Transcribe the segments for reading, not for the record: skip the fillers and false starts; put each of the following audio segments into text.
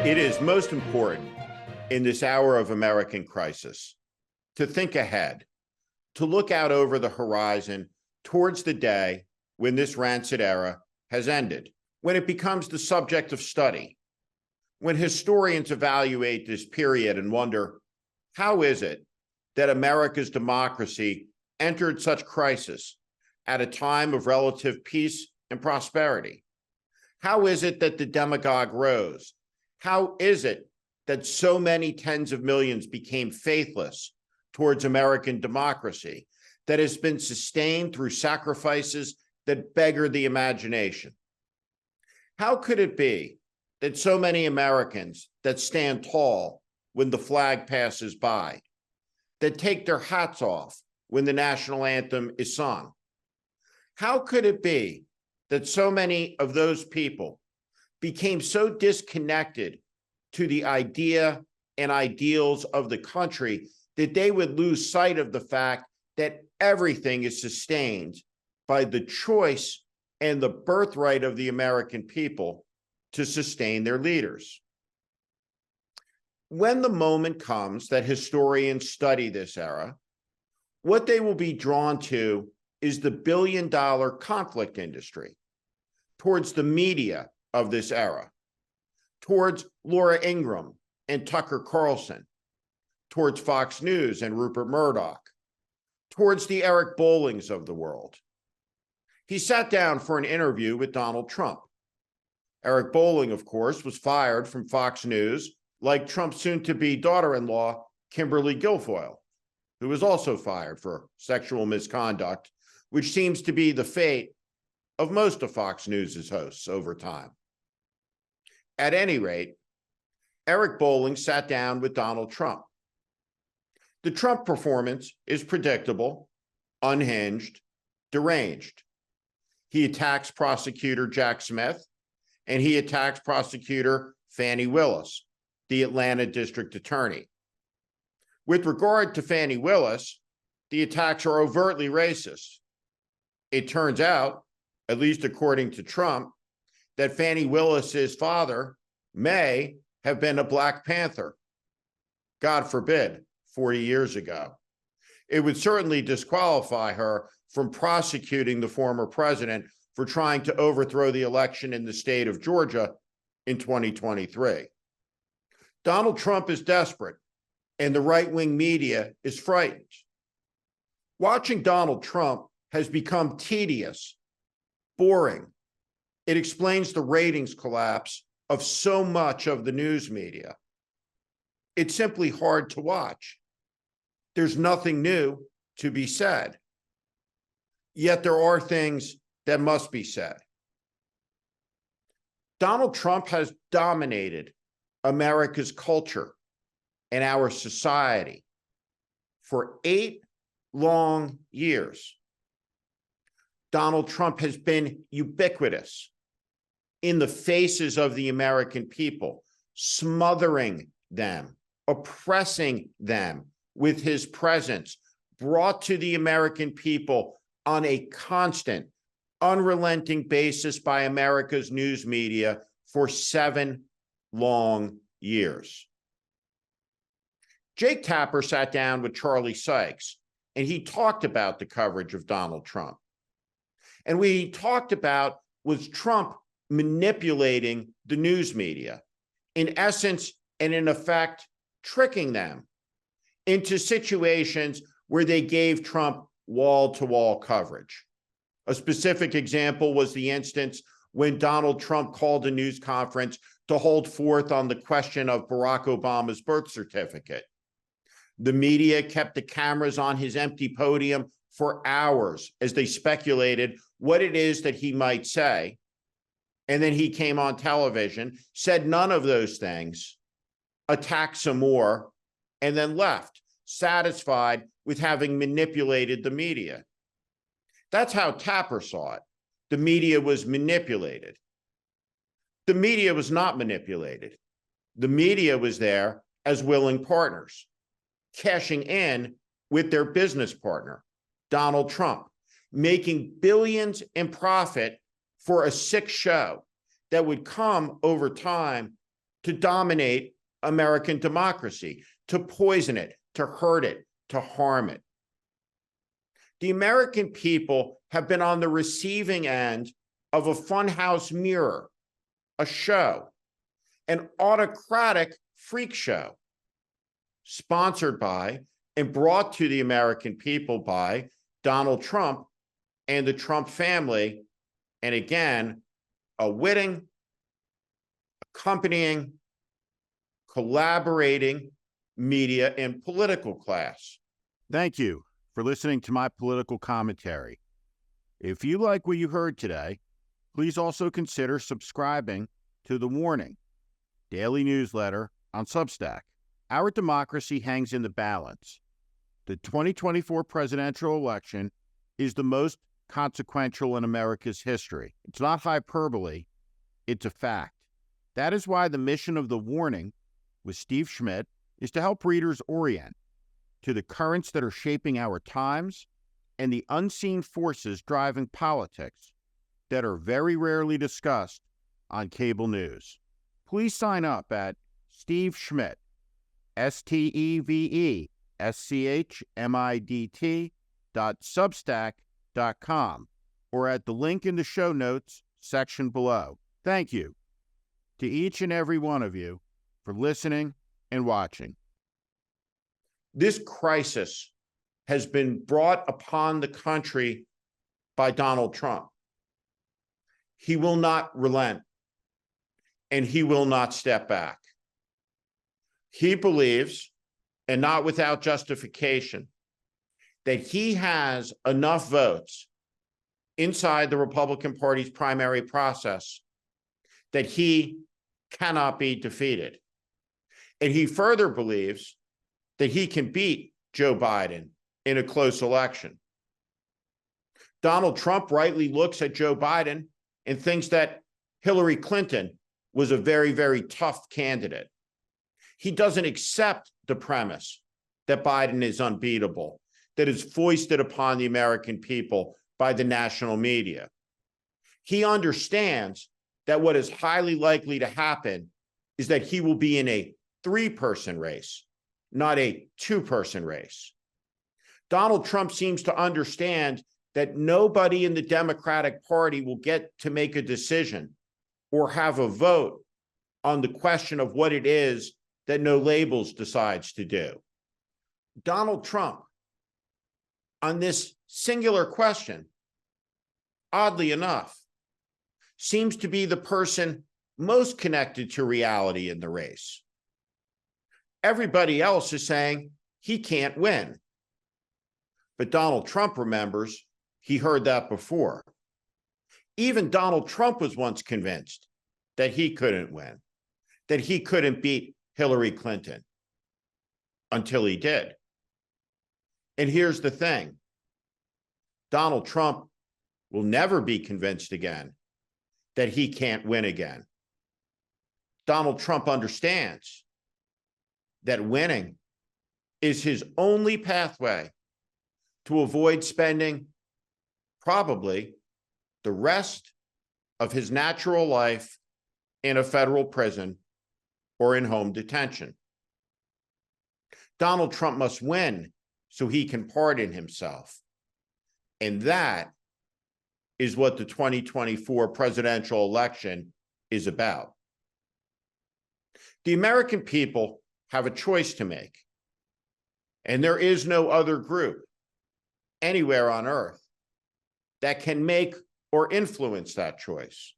It is most important in this hour of American crisis to think ahead, to look out over the horizon towards the day when this rancid era has ended, when it becomes the subject of study, when historians evaluate this period and wonder, how is it that America's democracy entered such crisis at a time of relative peace and prosperity? How is it that the demagogue rose? How is it that so many tens of millions became faithless towards American democracy that has been sustained through sacrifices that beggar the imagination? How could it be that so many Americans that stand tall when the flag passes by, that take their hats off when the national anthem is sung? How could it be that so many of those people became so disconnected to the idea and ideals of the country that they would lose sight of the fact that everything is sustained by the choice and the birthright of the American people to sustain their leaders? When the moment comes that historians study this era, what they will be drawn to is the billion-dollar conflict industry, towards the media of this era, towards Laura Ingraham and Tucker Carlson, towards Fox News and Rupert Murdoch, towards the Eric Bollings of the world. He sat down for an interview with Donald Trump. Eric Bolling, of course, was fired from Fox News, like Trump's soon-to-be daughter-in-law, Kimberly Guilfoyle, who was also fired for sexual misconduct, which seems to be the fate of most of Fox News' hosts over time. At any rate, Eric Bolling sat down with Donald Trump. The Trump performance is predictable, unhinged, deranged. He attacks prosecutor Jack Smith, and he attacks prosecutor Fani Willis, the Atlanta district attorney. With regard to Fani Willis, the attacks are overtly racist. It turns out, at least according to Trump, that Fani Willis's father may have been a Black Panther. God forbid, 40 years ago. It would certainly disqualify her from prosecuting the former president for trying to overthrow the election in the state of Georgia in 2023. Donald Trump is desperate, and the right-wing media is frightened. Watching Donald Trump has become tedious, boring. It explains the ratings collapse of so much of the news media. It's simply hard to watch. There's nothing new to be said. Yet there are things that must be said. Donald Trump has dominated America's culture and our society for 8 long years. Donald Trump has been ubiquitous in the faces of the American people, smothering them, oppressing them with his presence, brought to the American people on a constant, unrelenting basis by America's news media for 7 long years. Jake Tapper sat down with Charlie Sykes, and he talked about the coverage of Donald Trump. And what he talked about was Trump manipulating the news media, in essence and in effect, tricking them into situations where they gave Trump wall-to-wall coverage. A specific example was the instance when Donald Trump called a news conference to hold forth on the question of Barack Obama's birth certificate. The media kept the cameras on his empty podium for hours as they speculated what it is that he might say. And then he came on television, said none of those things, attacked some more, and then left, satisfied with having manipulated the media. That's how Tapper saw it. The media was manipulated. The media was not manipulated. The media was there as willing partners, cashing in with their business partner, Donald Trump, making billions in profit for a sick show that would come over time to dominate American democracy, to poison it, to hurt it, to harm it. The American people have been on the receiving end of a funhouse mirror, a show, an autocratic freak show, sponsored by and brought to the American people by Donald Trump and the Trump family, and again, a witting, accompanying, collaborating media and political class. Thank you for listening to my political commentary. If you like what you heard today, please also consider subscribing to The Warning, daily newsletter on Substack. Our democracy hangs in the balance. The 2024 presidential election is the most consequential in America's history. It's not hyperbole, it's a fact. That is why the mission of The Warning with Steve Schmidt is to help readers orient to the currents that are shaping our times and the unseen forces driving politics that are very rarely discussed on cable news. Please sign up at Steve Schmidt, SteveSchmidt.substack.com, or at the link in the show notes section below. Thank you to each and every one of you for listening and watching. This crisis has been brought upon the country by Donald Trump. He will not relent, and he will not step back. He believes, and not without justification, that he has enough votes inside the Republican Party's primary process that he cannot be defeated. And he further believes that he can beat Joe Biden in a close election. Donald Trump rightly looks at Joe Biden and thinks that Hillary Clinton was a very, very tough candidate. He doesn't accept the premise that Biden is unbeatable, that is foisted upon the American people by the national media. He understands that what is highly likely to happen is that he will be in a three-person race, not a two-person race. Donald Trump seems to understand that nobody in the Democratic Party will get to make a decision or have a vote on the question of what it is that No Labels decides to do. Donald Trump, on this singular question, oddly enough, seems to be the person most connected to reality in the race. Everybody else is saying he can't win. But Donald Trump remembers he heard that before. Even Donald Trump was once convinced that he couldn't win, that he couldn't beat Hillary Clinton, until he did. And here's the thing. Donald Trump will never be convinced again that he can't win again. Donald Trump understands that winning is his only pathway to avoid spending probably the rest of his natural life in a federal prison or in home detention. Donald Trump must win so he can pardon himself. And that is what the 2024 presidential election is about. The American people have a choice to make, and there is no other group anywhere on earth that can make or influence that choice.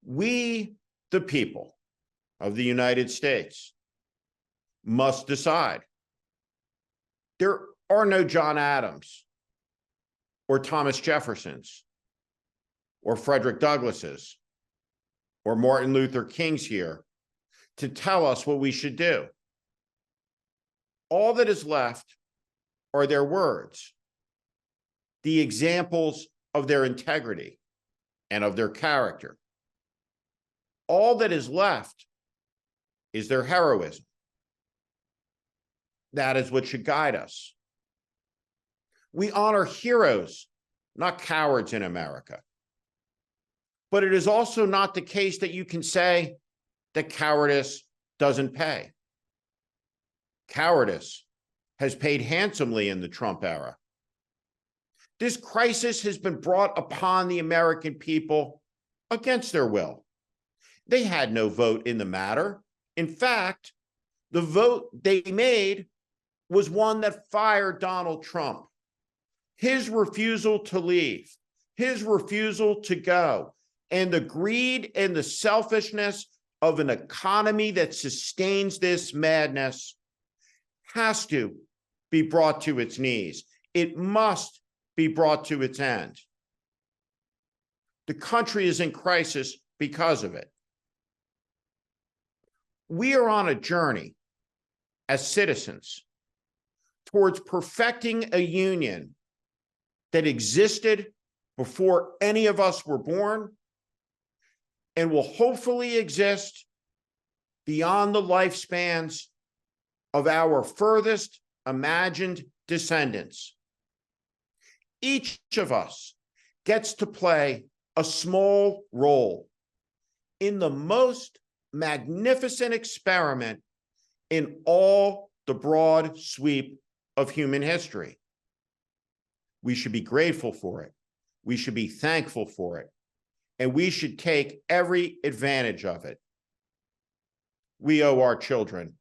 We, the people of the United States, must decide. There are no John Adams or Thomas Jeffersons or Frederick Douglasses or Martin Luther Kings here to tell us what we should do. All that is left are their words, the examples of their integrity and of their character. All that is left is their heroism. That is what should guide us. We honor heroes, not cowards in America. But it is also not the case that you can say, that cowardice doesn't pay. Cowardice has paid handsomely in the Trump era. This crisis has been brought upon the American people against their will. They had no vote in the matter. In fact, the vote they made was one that fired Donald Trump. His refusal to leave, his refusal to go, and the greed and the selfishness of an economy that sustains this madness has to be brought to its knees. It must be brought to its end. The country is in crisis because of it. We are on a journey as citizens towards perfecting a union that existed before any of us were born and will hopefully exist beyond the lifespans of our furthest imagined descendants. Each of us gets to play a small role in the most magnificent experiment in all the broad sweep of human history. We should be grateful for it. We should be thankful for it. And we should take every advantage of it. We owe our children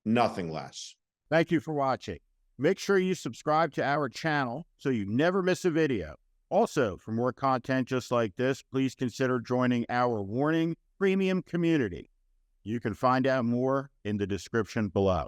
nothing less. Thank you for watching. Make sure you subscribe to our channel so you never miss a video. Also, for more content just like this, please consider joining our Warning Premium community. You can find out more in the description below.